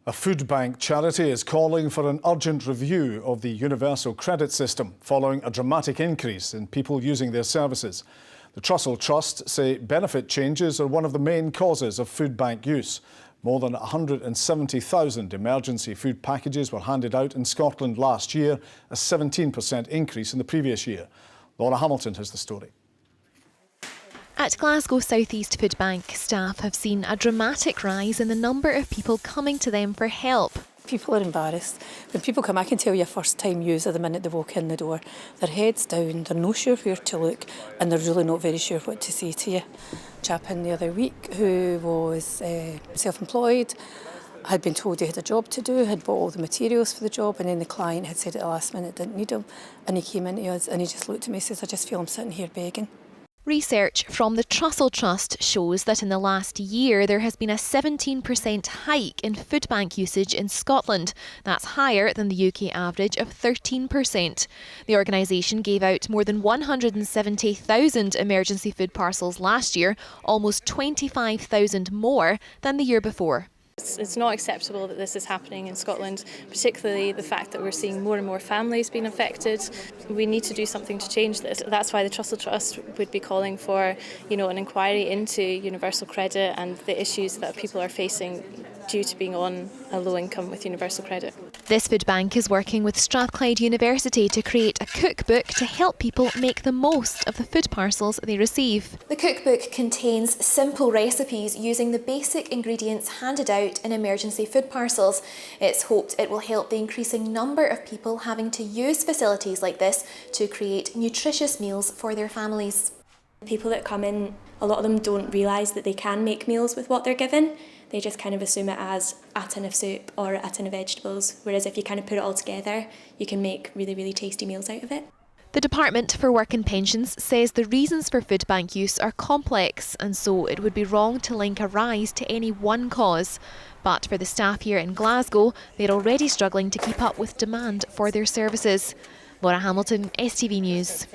A food bank charity is calling for an urgent review of the universal credit system following a dramatic increase in people using their services. The Trussell Trust say benefit changes are one of the main causes of food bank use. More than 170,000 emergency food packages were handed out in Scotland last year, a 17% increase in the previous year. Laura Hamilton has the story. At Glasgow South East Food Bank, staff have seen a dramatic rise in the number of people coming to them for help. People are embarrassed. When people come, I can tell you a first-time user the minute they walk in the door, their head's down, they're not sure where to look, and they're really not very sure what to say to you. A chap in the other week who was self-employed, had been told he had a job to do, had bought all the materials for the job, and then the client had said at the last minute didn't need him, and he came into us and he just looked at me and says, "I just feel I'm sitting here begging." Research from the Trussell Trust shows that in the last year there has been a 17% hike in food bank usage in Scotland. That's higher than the UK average of 13%. The organisation gave out more than 170,000 emergency food parcels last year, almost 25,000 more than the year before. It's not acceptable that this is happening in Scotland, particularly the fact that we're seeing more and more families being affected. We need to do something to change this. That's why the Trussell Trust would be calling for, an inquiry into universal credit and the issues that people are facing due to being on a low income with universal credit. This food bank is working with Strathclyde University to create a cookbook to help people make the most of the food parcels they receive. The cookbook contains simple recipes using the basic ingredients handed out in emergency food parcels. It's hoped it will help the increasing number of people having to use facilities like this to create nutritious meals for their families. People that come in, a lot of them don't realise that they can make meals with what they're given. They just kind of assume it as a tin of soup or a tin of vegetables, whereas if you kind of put it all together, you can make really, really tasty meals out of it. The Department for Work and Pensions says the reasons for food bank use are complex, and so it would be wrong to link a rise to any one cause. But for the staff here in Glasgow, they're already struggling to keep up with demand for their services. Laura Hamilton, STV News.